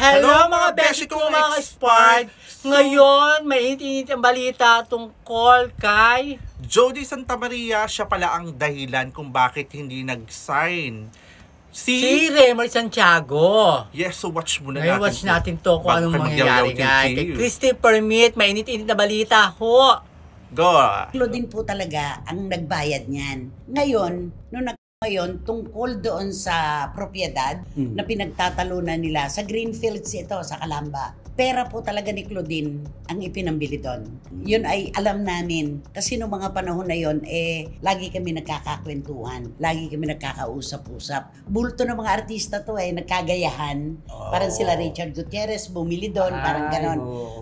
Hello mga beshi ko mga Spark! Ngayon, mainit-init ang balita tungkol kay Jody Santa Maria. Siya pala ang dahilan kung bakit hindi nag-sign si Raymar Santiago. Yes, so watch muna ngayon, natin. Watch natin to kung anong mangyayari nga. Kay Christine Permit, mainit-init na balita ho. Go! Claudine po talaga ang nagbayad niyan. Ngayon, tungkol doon sa propiedad na pinagtatalunan nila sa Greenfields ito, sa Calamba. Pera po talaga ni Claudine ang ipinambili doon. Yun ay alam namin. Kasi noong mga panahon na yun, lagi kami nagkakakwentuhan. Lagi kami nagkakausap-usap. Bulto ng mga artista to nagkagayahan. Parang sila Richard Gutierrez, bumili doon, parang ganon.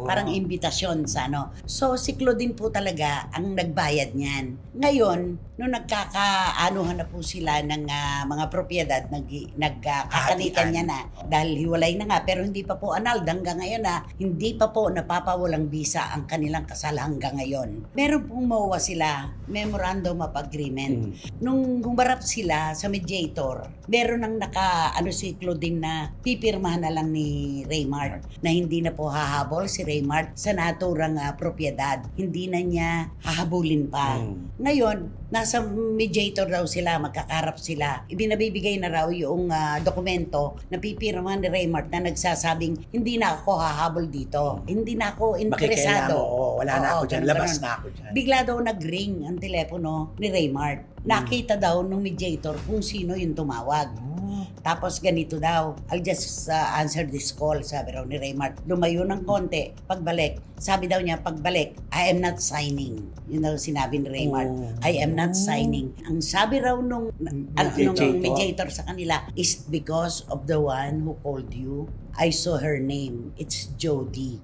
Parang imbitasyon sa ano. So si Claudine po talaga ang nagbayad niyan. Ngayon, nung nagkakaanuhan na po sila ng mga propiedad, nagkakanitan niya na. Dahil hiwalay na nga, pero hindi pa po annulled hanggang ngayon hindi pa po napapawalang bisa ang kanilang kasal hanggang ngayon. Meron pong MOA sila, Memorandum of Agreement. Nung humarap sila sa mediator, meron nang si Claudine na pipirmahan na lang ni Raymar na hindi na po hahabol si Raymar sa naturang propiedad. Hindi na niya hahabulin pa. Ngayon, nasa mediator daw sila, magkakarap sila. Ibinabibigay na raw yung dokumento na pipirmahan ni Raymar na nagsasabing hindi na ako hahabol dito. Hindi na ako interesado. Wala na ako dyan. Labas na ako dyan. Bigla daw nag-ring ang telepono ni Raymar. Nakita daw nung mediator kung sino yung tumawag. Tapos ganito daw, I'll just answer this call, sabi raw ni Raymar. Lumayo ng konti, pagbalik. Sabi daw niya, pagbalik, I am not signing. Yun daw sinabi ni Raymar, I am not signing. Ang sabi raw nung mediator sa kanila is because of the one who called you. I saw her name. It's Jody.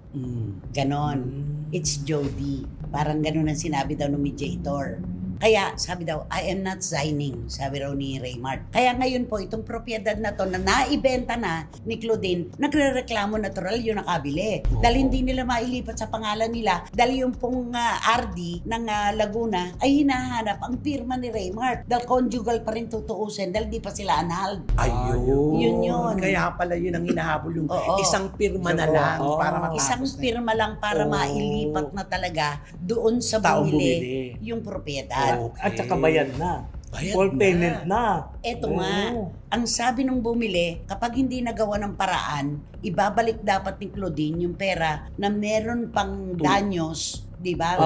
Ganon. It's Jody. Parang ganon ang sinabi daw ng mediator. Kaya sabi daw, I am not signing, sabi raw ni Raymar. Kaya ngayon po, itong propiedad na to na naibenta na ni Claudine, nagre-reklamo natural yung nakabili. Dahil hindi nila mailipat sa pangalan nila. Dahil yung pong RD ng Laguna ay hinahanap ang pirma ni Raymar. Dahil conjugal pa rin tutuusin dahil di pa sila annulled. Ayun. Yun. Kaya pala yun ang hinahabol yung isang pirma na lang para matapos isang pirma lang para mailipat na talaga doon sa bumili yung propiedad. At saka bayad na. Full payment na. Eto nga, ang sabi nung bumili, kapag hindi nagawa ng paraan, ibabalik dapat ni Claudine yung pera na meron pang danyos, di ba?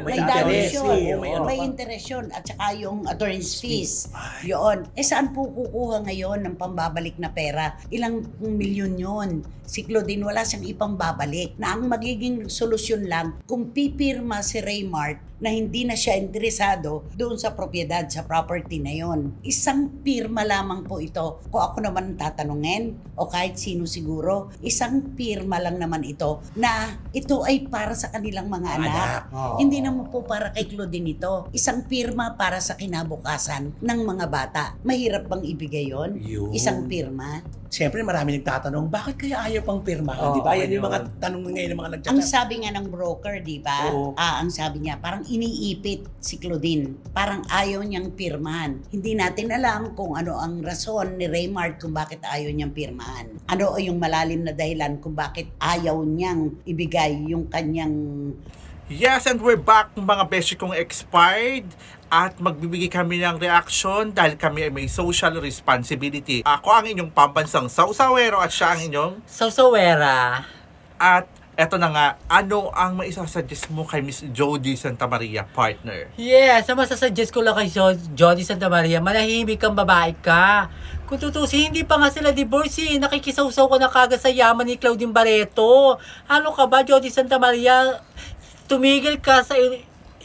May danyos yun. May interest yun. At saka yung attorney's fees. Yun. Saan po kukuha ngayon ng pambabalik na pera? Ilang milyon yun? Si Claudine wala siyang ipambabalik. Na ang magiging solusyon lang, kung pipirma si Raymar na hindi na siya interesado doon sa propiedad, sa property na yon. Isang pirma lamang po ito. Kung ako naman tatanungin, o kahit sino siguro, isang pirma lang naman ito na ito ay para sa kanilang mga anak. Hindi naman po para kay Claudine ito. Isang pirma para sa kinabukasan ng mga bata. Mahirap bang ibigay yon? Isang pirma? Siyempre marami nagtatanong, bakit kaya ayaw pang pirmahan? Di ba? Yan yung mga tanong ngayon ng mga nagchat. Ang sabi nga ng broker, di ba? Ang sabi niya, parang iniipit si Claudine. Parang ayaw niyang pirmahan. Hindi natin alam kung ano ang rason ni Raymar kung bakit ayaw niyang pirmahan. Ano yung malalim na dahilan kung bakit ayaw niyang ibigay yung kanyang... Yes, and we're back mga beshi kong expired. At magbibigay kami ng reaction dahil kami ay may social responsibility. Ako ang inyong pambansang Sausawero at siya ang inyong Sausawera. At eto na nga, ano ang maisasuggest mo kay Miss Jody Santa Maria, partner? Yes, ang masasuggest ko lang kay Jody Santa Maria, manahimik kang babae ka. Kung tutusin, hindi pa nga sila divorce nakikisawsaw ka na kagad sa yaman ni Claudine Barreto. Ano ka ba, Jody Santa Maria? Tumigil ka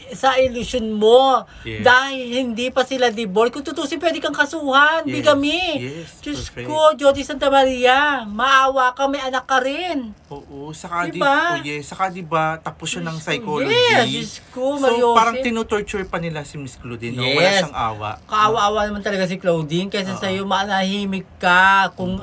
sa illusion mo. Dahil hindi pa sila divorce. Kung tutusin, pwede kang kasuhan. Bigami. Diyos ko, Jody Santa Maria, maawa ka, may anak ka rin. Oo, saka diba? Saka diba, tapos siya ng psychology. Yes, Diyos ko, So, parang tinutorture pa nila si Miss Claudine. No? Wala siyang awa. Kaawa-awa naman talaga si Claudine. Kaysa sa'yo, manahimik ka. Kung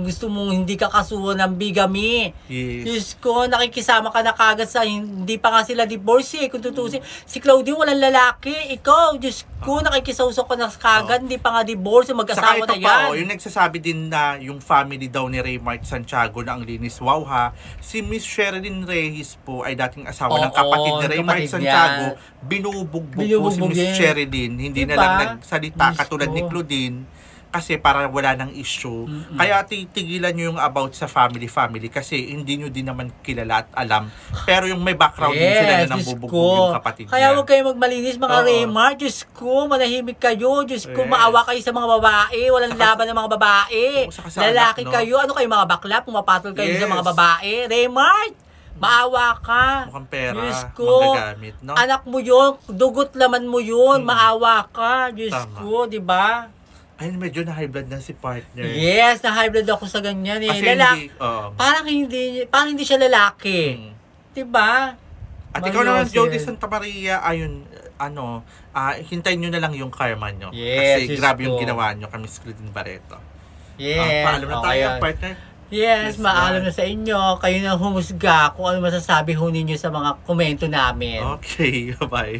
gusto mong hindi ka kasuhan ng bigami. Diyos ko, nakikisama ka na kagad sa hindi pa nga sila divorce. Kung tutusin, Si Claudine walang lalaki. Ikaw, Diyos ko, nakikisawsaw ka na kagad. Hindi pa nga divorce, Saka mag-asawa ito na pa, yan. yung nagsasabi din na yung family daw ni Raymart Santiago na ang linis. Wow ha. Si Miss Sherilyn Reyes po ay dating asawa ng Oo, kapatid ni Raymart kapatid Santiago. niya. Binubugbog po si Binubugbog Miss din. Sherilyn. Hindi na Diba? lang nagsalita Diyos katulad ko. ni Claudine kasi para wala ng issue. Kaya tigilan nyo yung about sa family kasi hindi nyo din naman kilala at alam. Pero yung may background din sila na nang Diyos bubugbog ko. yung kapatid Kaya niya. huwag kayo magmalinis mga Oo. Raymart. Diyos ko, manahimik kayo. Diyos ko, Yes. maawa kayo sa mga babae. Walang laban ng mga babae. Oo, saka sa Lalaki anak, no? kayo. Ano kayo mga bakla? Pumapatol kayo sa Yes. mga babae. Raymart, maawa ka. Mukhang pera, Diyos ko, magagamit, no? anak mo yun. Dugot laman mo yun. Maawa ka. Diyos Tama. ko, di ba? Ay, medyo na high blood na si partner. Yes, na-high blood ako sa ganyan eh. Kasi hindi, oo. Parang hindi siya lalaki. Mm. Diba? At ikaw naman, Mariosil. Jody Santa Maria, ayun, hintayin nyo na lang yung karma nyo. Yes, Kasi Diyos grabe yung ko. ginawa nyo kay Miss Claudine Barreto. Yes. Paalam na okay tayo, yan. partner. Yes, Yes, maalam ma'am. na sa inyo. Kayo na humusga kung ano masasabi ho ninyo sa mga komento namin. Okay, bye.